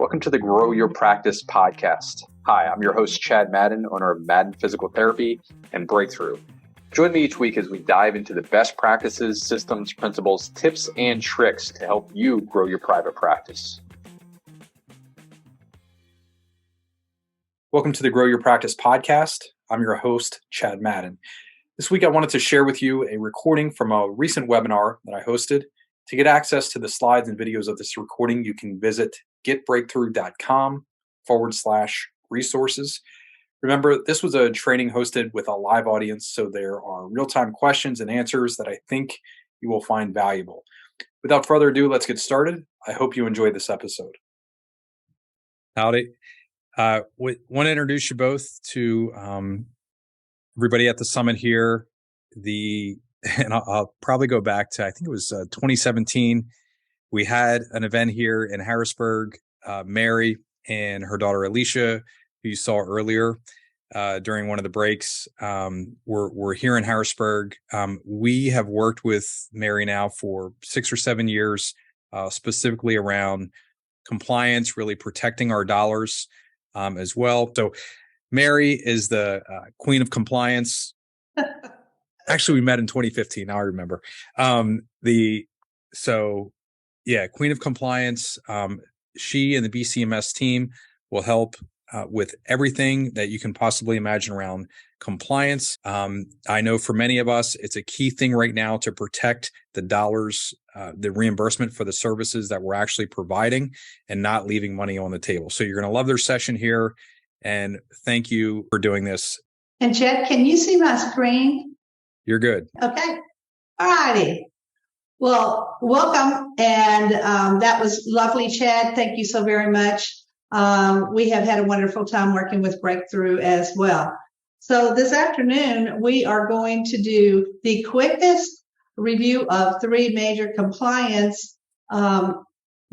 Welcome to the Grow Your Practice podcast. Hi, I'm your host, Chad Madden, owner of Madden Physical Therapy and Breakthrough. Join me each week as we dive into the best practices, systems, principles, tips, and tricks to help you grow your private practice. Welcome to the Grow Your Practice podcast. I'm your host, Chad Madden. This week, I wanted to share with you a recording from a recent webinar that I hosted. To get access to the slides and videos of this recording, you can visit getbreakthrough.com/resources. Remember, this was a training hosted with a live audience, so there are real-time questions and answers that I think you will find valuable. Without further ado, let's get started. I hope you enjoyed this episode. Howdy. Want to introduce you both to everybody at the summit here. And I'll probably go back to, I think it was 2017. We had an event here in Harrisburg. Mary and her daughter Alicia, who you saw earlier during one of the breaks, we're here in Harrisburg. We have worked with Mary now for 6 or 7 years, specifically around compliance, really protecting our dollars as well. So Mary is the queen of compliance. Actually, we met in 2015. Now I remember. Queen of compliance. She and the BCMS team will help with everything that you can possibly imagine around compliance. I know for many of us, it's a key thing right now to protect the dollars, the reimbursement for the services that we're actually providing and not leaving money on the table. So you're going to love their session here. And thank you for doing this. And Chad, can you see my screen? You're good. Okay. All righty. Well, welcome. And that was lovely, Chad. Thank you so very much. We have had a wonderful time working with Breakthrough as well. So this afternoon, we are going to do the quickest review of 3 major compliance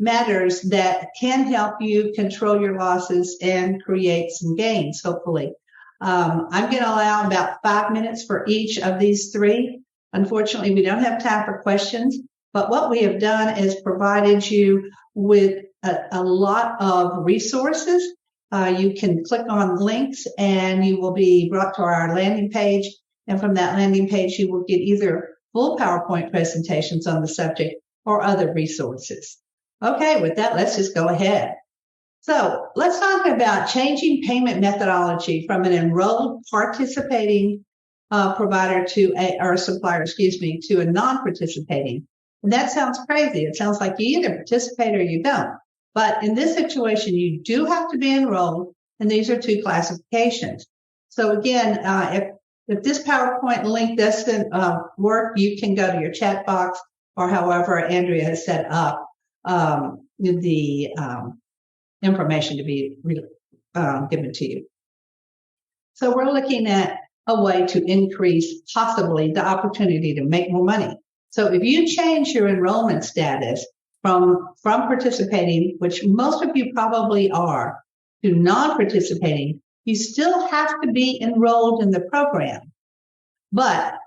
matters that can help you control your losses and create some gains, hopefully. I'm going to allow about 5 minutes for each of these 3. Unfortunately, we don't have time for questions, but what we have done is provided you with a lot of resources. You can click on links and you will be brought to our landing page. And from that landing page, you will get either full PowerPoint presentations on the subject or other resources. Okay, with that, let's just go ahead. So let's talk about changing payment methodology from an enrolled participating supplier, to a non-participating. And that sounds crazy. It sounds like you either participate or you don't. But in this situation, you do have to be enrolled, and these are 2 classifications. So again, if this PowerPoint link doesn't work, you can go to your chat box or however Andrea has set up the information to be given to you. So we're looking at a way to increase possibly the opportunity to make more money. So if you change your enrollment status from participating, which most of you probably are, to non-participating, you still have to be enrolled in the program. But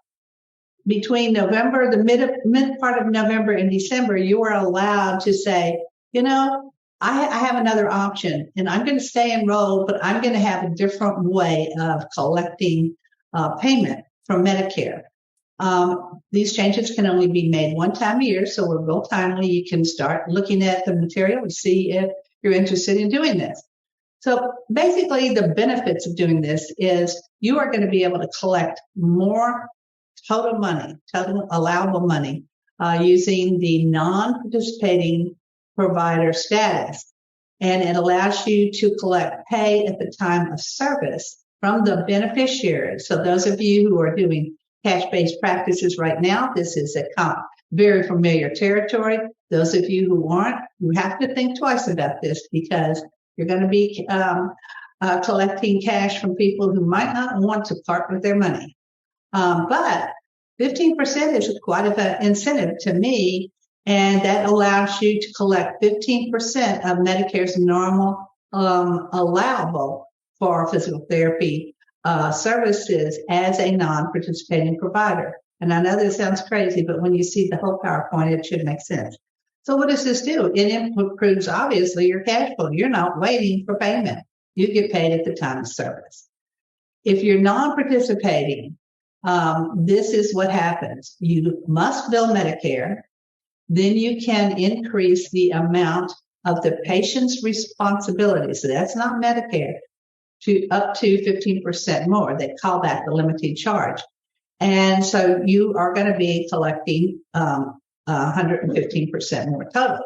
between November, the mid part of November and December, you are allowed to say, I have another option and I'm going to stay enrolled, but I'm going to have a different way of collecting payment from Medicare. These changes can only be made 1 time a year, so we're real timely. You can start looking at the material and see if you're interested in doing this. So basically, the benefits of doing this is you are going to be able to collect more total allowable money, using the non-participating provider status. And it allows you to collect pay at the time of service from the beneficiary. So those of you who are doing cash-based practices right now, this is a very familiar territory. Those of you who aren't, you have to think twice about this because you're going to be collecting cash from people who might not want to part with their money. But 15% is quite an incentive to me, and that allows you to collect 15% of Medicare's normal allowable for physical therapy services as a non-participating provider. And I know this sounds crazy, but when you see the whole PowerPoint, it should make sense. So what does this do? It improves, obviously, your cash flow. You're not waiting for payment. You get paid at the time of service. If you're non-participating, this is what happens. You must bill Medicare. Then you can increase the amount of the patient's responsibility. So that's not Medicare, to up to 15% more. They call that the limited charge. And so you are going to be collecting 115% more total.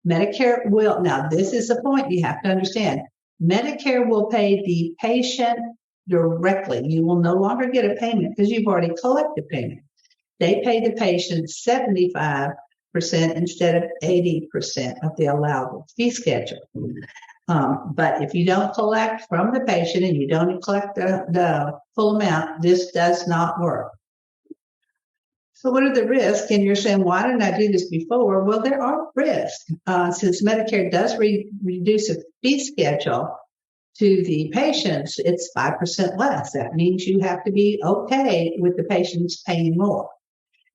Medicare will, now this is the point you have to understand. Medicare will pay the patient directly. You will no longer get a payment because you've already collected payment. They pay the patient 75% instead of 80% of the allowable fee schedule. But if you don't collect from the patient and you don't collect the full amount, this does not work. So what are the risks? And you're saying, why didn't I do this before? Well, there are risks. Since Medicare does reduce a fee schedule to the patients, it's 5% less. That means you have to be okay with the patients paying more.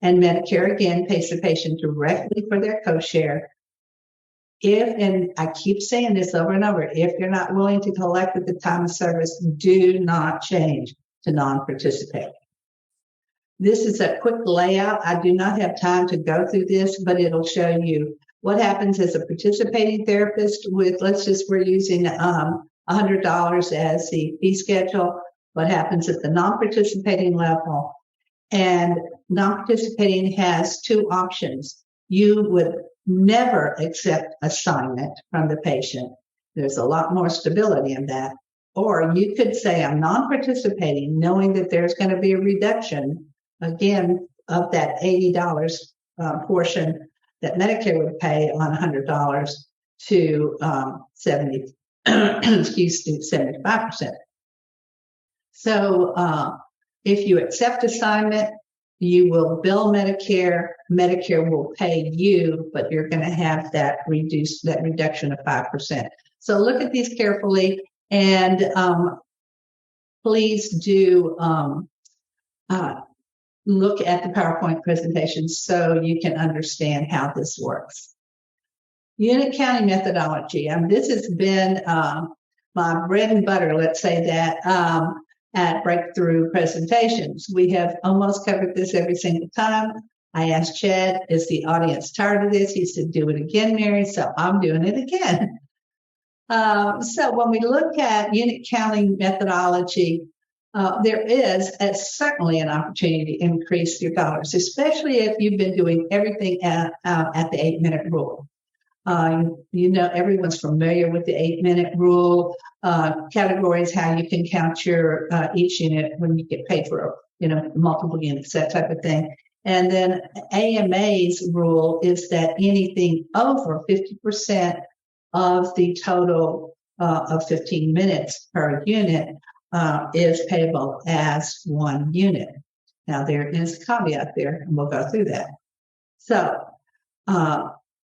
And Medicare, again, pays the patient directly for their co-share. If, and I keep saying this over and over, if you're not willing to collect at the time of service, do not change to non-participate. This is a quick layout. I do not have time to go through this, but it'll show you what happens as a participating therapist with, we're using $100 as the fee schedule, what happens at the non-participating level. And non-participating has two options. You would never accept assignment from the patient. There's a lot more stability in that. Or you could say, I'm non-participating, knowing that there's going to be a reduction, again, of that $80 portion that Medicare would pay on $100 to 75%. So if you accept assignment, you will bill Medicare. Medicare will pay you, but you're going to have that reduction of 5%. So look at these carefully, and please do look at the PowerPoint presentation so you can understand how this works. Unit counting methodology. This has been my bread and butter, let's say that, at Breakthrough presentations. We have almost covered this every single time. I asked Chad, is the audience tired of this? He said, do it again, Mary. So I'm doing it again. So when we look at unit counting methodology, there is certainly an opportunity to increase your dollars, especially if you've been doing everything at the 8-minute rule. Everyone's familiar with the 8-minute rule, categories, how you can count your each unit when you get paid for, multiple units, that type of thing. And then AMA's rule is that anything over 50% of the total of 15 minutes per unit is payable as one unit. Now, there is a caveat there, and we'll go through that. So,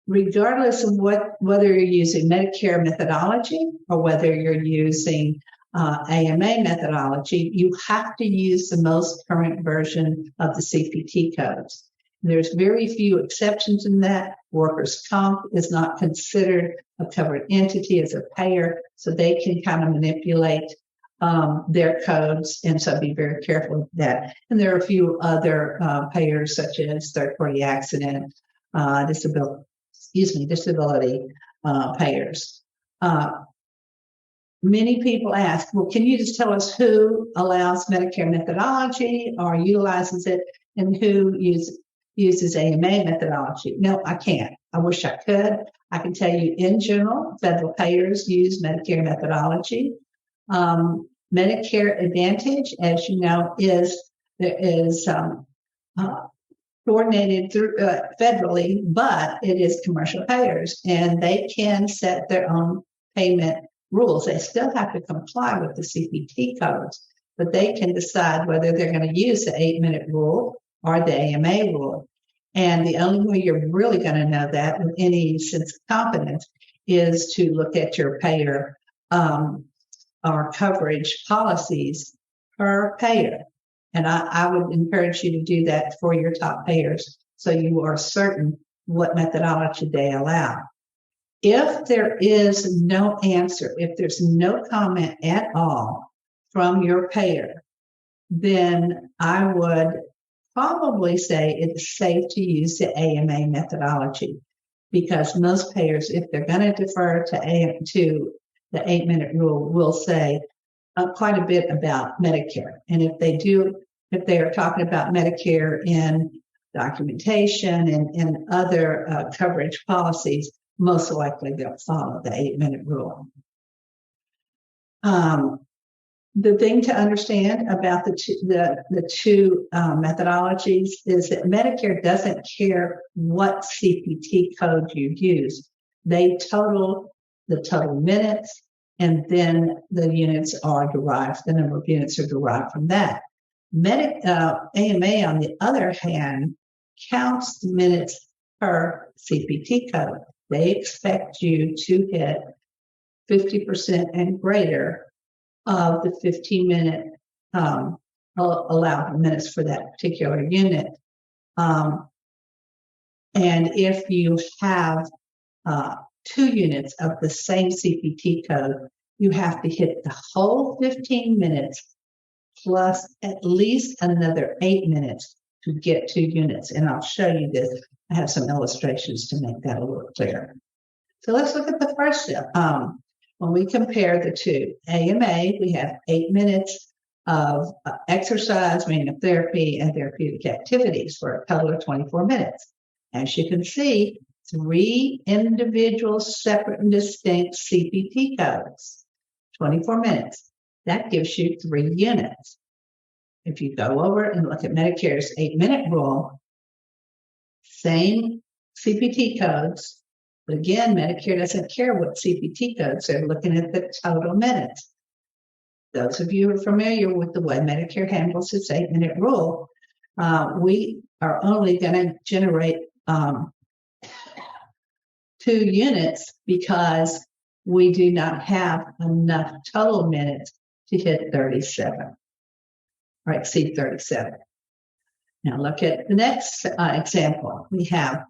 regardless of whether you're using Medicare methodology or whether you're using AMA methodology, you have to use the most current version of the CPT codes. There's very few exceptions in that. Workers' comp is not considered a covered entity as a payer, so they can kind of manipulate their codes, and so be very careful with that. And there are a few other payers, such as third-party accident, disability payers. Many people ask, well, can you just tell us who allows Medicare methodology or utilizes it, and who uses AMA methodology? No, I can't. I wish I could. I can tell you in general, federal payers use Medicare methodology. Medicare Advantage, as you know, is coordinated through federally, but it is commercial payers, and they can set their own payment rules. They still have to comply with the CPT codes, but they can decide whether they're going to use the 8-minute rule or the AMA rule. And the only way you're really going to know that with any sense of confidence is to look at your payer or coverage policies per payer. And I would encourage you to do that for your top payers, so you are certain what methodology they allow. If there is no answer, if there's no comment at all from your payer, then I would probably say it's safe to use the AMA methodology, because most payers, if they're going to defer to the 8-minute rule, will say quite a bit about Medicare. And if they are talking about Medicare in documentation and other coverage policies, most likely they'll follow the 8-minute rule. The thing to understand about the two methodologies is that Medicare doesn't care what CPT code you use. They total the total minutes, and then the units are derived, the number of units are derived from that. AMA, on the other hand, counts the minutes per CPT code. They expect you to hit 50% and greater of the 15-minute allowed minutes for that particular unit. And if you have 2 units of the same CPT code, you have to hit the whole 15 minutes plus at least another 8 minutes to get 2 units. And I'll show you this. I have some illustrations to make that a little clearer. So let's look at the first step. When we compare the two, AMA, we have 8 minutes of exercise, manual therapy, and therapeutic activities for a total of 24 minutes. As you can see, 3 individual separate and distinct CPT codes, 24 minutes. That gives you 3 units. If you go over and look at Medicare's 8-minute rule, same CPT codes, but again, Medicare doesn't care what CPT codes. They're looking at the total minutes. Those of you who are familiar with the way Medicare handles its 8-minute rule, we are only going to generate 2 units because we do not have enough total minutes to hit 37 or exceed 37. Now look at the next example. We have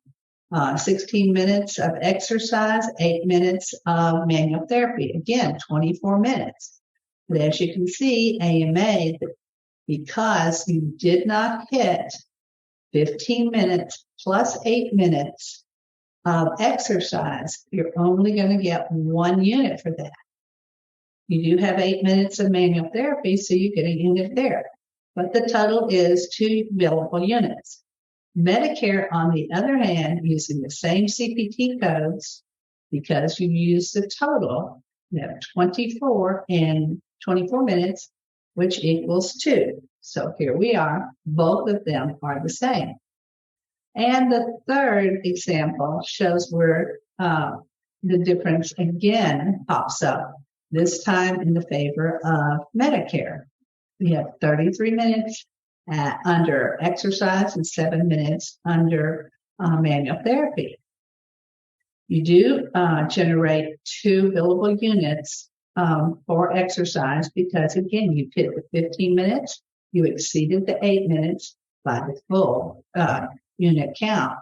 16 minutes of exercise, 8 minutes of manual therapy. Again, 24 minutes. But as you can see, AMA, because you did not hit 15 minutes plus 8 minutes of exercise, you're only going to get 1 unit for that. You do have 8 minutes of manual therapy, so you get a unit there. But the total is 2 billable units. Medicare, on the other hand, using the same CPT codes, because you use the total, you have 24 and 24 minutes, which equals 2. So here we are. Both of them are the same. And the third example shows where the difference again pops up, this time in the favor of Medicare. We have 33 minutes under exercise and 7 minutes under manual therapy. You do generate 2 billable units for exercise because, again, you hit the 15 minutes, you exceeded the 8 minutes by the full unit count.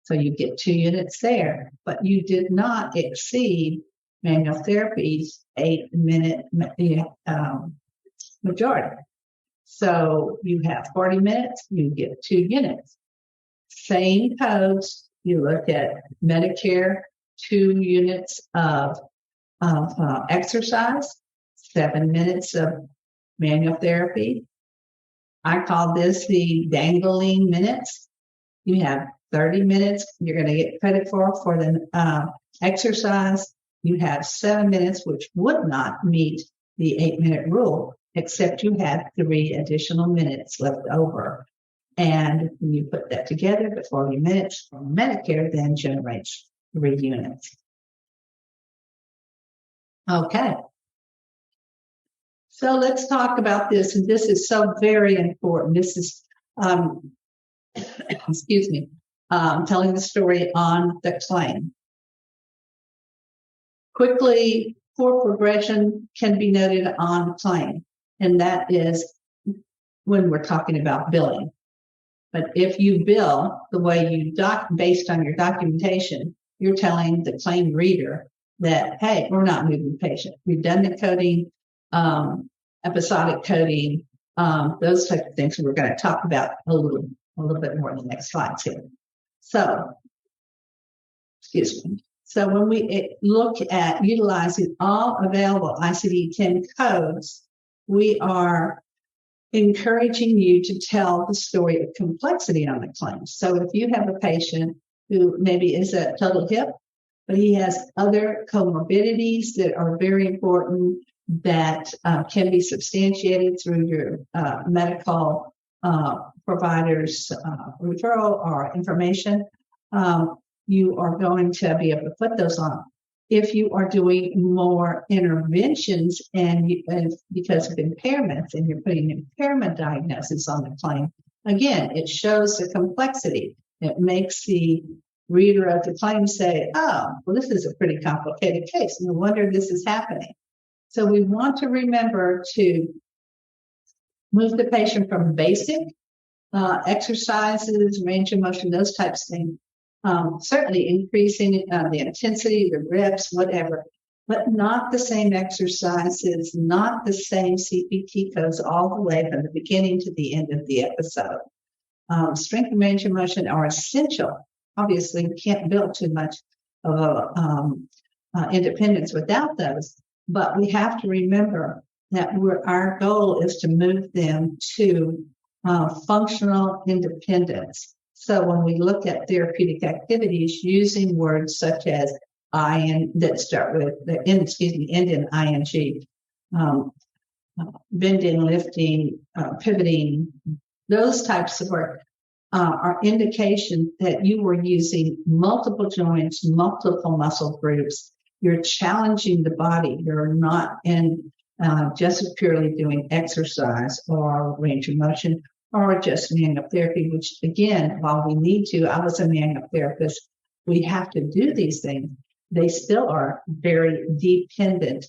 So you get 2 units there, but you did not exceed manual therapy's 8-minute majority. So you have 40 minutes, you get 2 units. Same codes, you look at Medicare, 2 units of exercise, 7 minutes of manual therapy. I call this the dangling minutes. You have 30 minutes you're going to get credit for the exercise. You have 7 minutes, which would not meet the 8-minute rule, except you have 3 additional minutes left over. And when you put that together, the 40 minutes from Medicare then generates 3 units. Okay. So let's talk about this. And this is so very important. This is, excuse me, telling the story on the claim. Quickly, poor progression can be noted on the claim. And that is when we're talking about billing. But if you bill the way you based on your documentation, you're telling the claim reader that, hey, we're not moving the patient. Redundant coding, episodic coding, those types of things we're going to talk about a little bit more in the next slides here. So, excuse me. So when we look at utilizing all available ICD-10 codes, we are encouraging you to tell the story of complexity on the claim. So if you have a patient who maybe is a total hip, but he has other comorbidities that are very important that can be substantiated through your medical provider's referral or information, you are going to be able to put those on. If you are doing more interventions and because of impairments and you're putting impairment diagnosis on the claim, again, it shows the complexity. It makes the reader of the claim say, oh, well, this is a pretty complicated case. No wonder this is happening. So we want to remember to move the patient from basic exercises, range of motion, those types of things. Certainly increasing the intensity, the reps, whatever, but not the same exercises, not the same CPT codes all the way from the beginning to the end of the episode. Strength and range of motion are essential. Obviously, we can't build too much of independence without those, but we have to remember that our goal is to move them to functional independence. So when we look at therapeutic activities using words such as that start with end in ing, bending, lifting, pivoting, those types of work are indication that you were using multiple joints, multiple muscle groups. You're challenging the body. You're not just purely doing exercise or range of motion or just manual therapy, which again, while we need to, I was a manual therapist, we have to do these things. They still are very dependent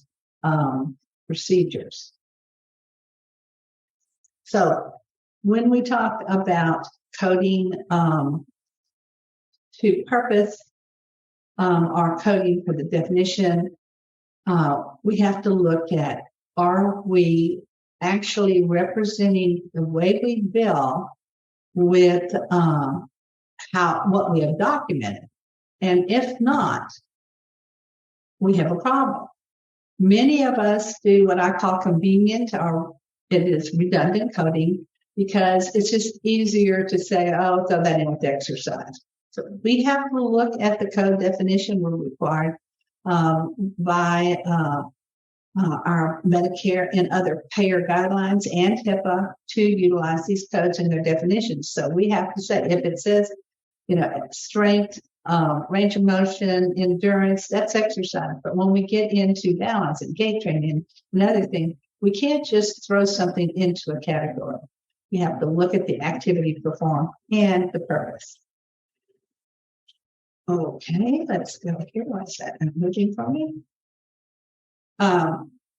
procedures. So when we talk about coding to purpose or coding for the definition, we have to look at, are we actually representing the way we bill with what we have documented? And if not, we have a problem. Many of us do what I call convenient, or it is redundant coding, because it's just easier to say, oh, throw that in with exercise. So we have to look at the code definition we're required by our Medicare and other payer guidelines and HIPAA to utilize these codes in their definitions. So we have to say, if it says, strength, range of motion, endurance, that's exercise. But when we get into balance and gait training and other things, we can't just throw something into a category. We have to look at the activity performed and the purpose. Okay, let's go here. What's that moving for me?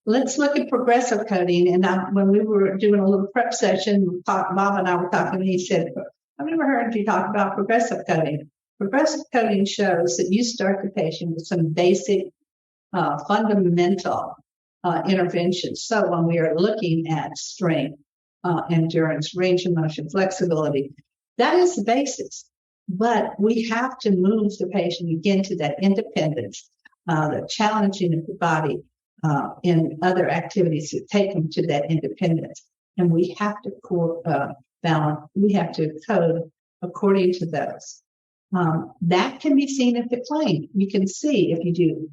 Let's look at progressive coding. And when we were doing a little prep session, Bob and I were talking, and he said, I've never heard you talk about progressive coding. Progressive coding shows that you start the patient with some basic fundamental interventions. So when we are looking at strength, endurance, range of motion, flexibility, that is the basics. But we have to move the patient again to that independence, the challenging of the body in other activities that take them to that independence. And we have to balance, we have to code according to those. That can be seen at the claim. You can see if you do,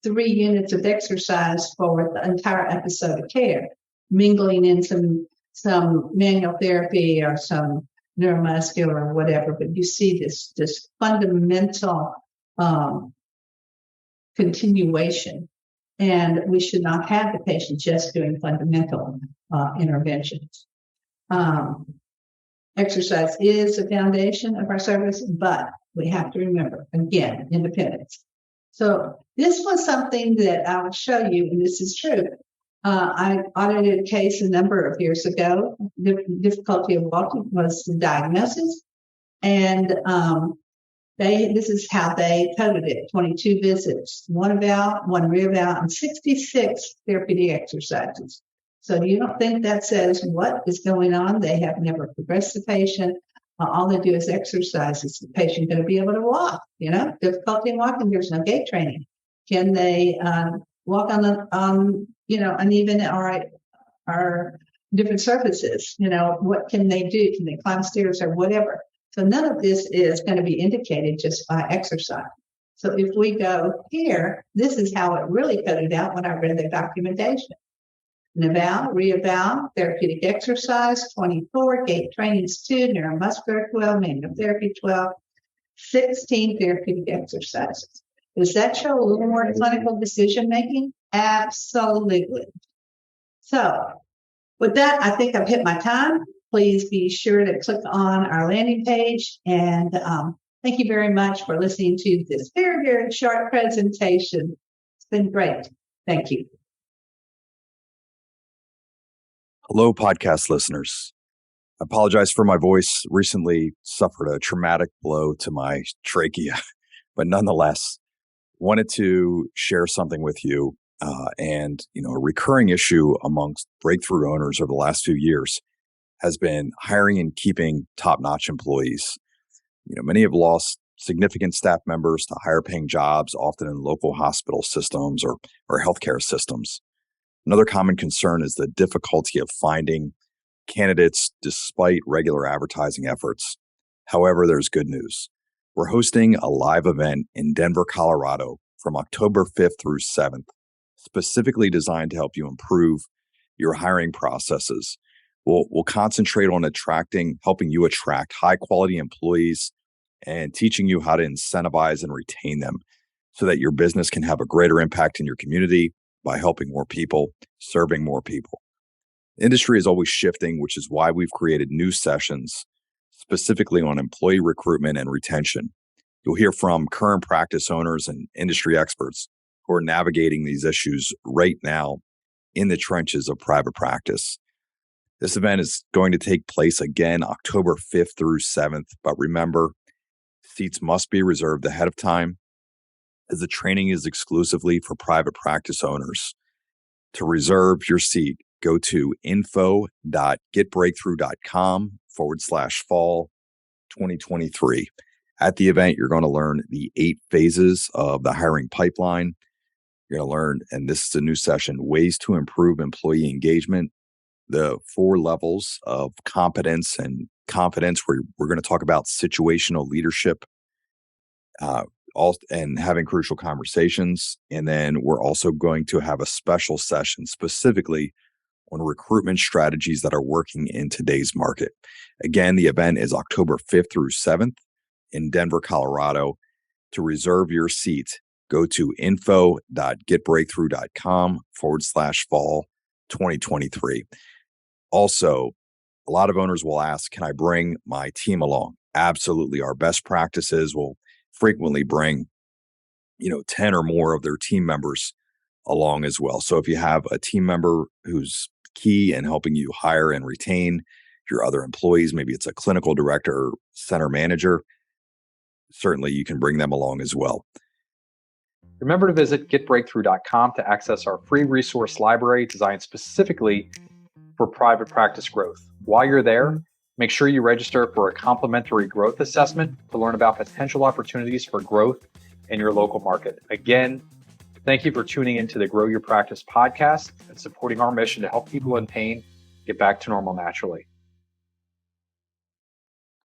3 units of exercise for the entire episode of care, mingling in some manual therapy or some neuromuscular or whatever, but you see this fundamental continuation. And we should not have the patient just doing fundamental interventions. Exercise is the foundation of our service, but we have to remember, again, independence. So this was something that I would show you, and this is true. I audited a case a number of years ago. The difficulty of walking was the diagnosis. And this is how they coded it: 22 visits, 1 eval, 1 re-eval, and 66 therapeutic exercises. So you don't think that says what is going on? They have never progressed the patient. All they do is exercise. Is the patient going to be able to walk? Difficulty in walking. There's no gait training. Can they walk on uneven or different surfaces? What can they do? Can they climb stairs or whatever? So none of this is going to be indicated just by exercise. So if we go here, this is how it really coded out when I read the documentation. An eval, re-eval, therapeutic exercise, 24, gait trainings 2, neuromuscular 12, manual therapy 12, 16 therapeutic exercises. Does that show a little more clinical decision making? Absolutely. So with that, I think I've hit my time. Please be sure to click on our landing page. And thank you very much for listening to this very, very short presentation. It's been great. Thank you. Hello, podcast listeners. I apologize for my voice. Recently suffered a traumatic blow to my trachea, but nonetheless, wanted to share something with you. A recurring issue amongst breakthrough owners over the last few years has been hiring and keeping top-notch employees. Many have lost significant staff members to higher paying jobs, often in local hospital systems or healthcare systems. Another common concern is the difficulty of finding candidates despite regular advertising efforts. However, there's good news. We're hosting a live event in Denver, Colorado from October 5th through 7th, specifically designed to help you improve your hiring processes. We'll concentrate on helping you attract high quality employees and teaching you how to incentivize and retain them so that your business can have a greater impact in your community by helping more people, serving more people. The industry is always shifting, which is why we've created new sessions specifically on employee recruitment and retention. You'll hear from current practice owners and industry experts who are navigating these issues right now in the trenches of private practice. This event is going to take place again October 5th through 7th, but remember, seats must be reserved ahead of time as the training is exclusively for private practice owners. To reserve your seat, go to info.getbreakthrough.com/fall 2023. At the event, you're going to learn the 8 phases of the hiring pipeline. You're going to learn, and this is a new session, ways to improve employee engagement, the 4 levels of competence and confidence, where we're going to talk about situational leadership, and having crucial conversations. And then we're also going to have a special session specifically on recruitment strategies that are working in today's market. Again, the event is October 5th through 7th in Denver, Colorado. To reserve your seat, go to info.getbreakthrough.com/fall 2023. Also, a lot of owners will ask, can I bring my team along? Absolutely. Our best practices will frequently bring 10 or more of their team members along as well. So if you have a team member who's key in helping you hire and retain your other employees, maybe it's a clinical director or center manager, certainly you can bring them along as well. Remember to visit getbreakthrough.com to access our free resource library designed specifically for private practice growth. While you're there, make sure you register for a complimentary growth assessment to learn about potential opportunities for growth in your local market. Again, thank you for tuning into the Grow Your Practice podcast and supporting our mission to help people in pain get back to normal naturally.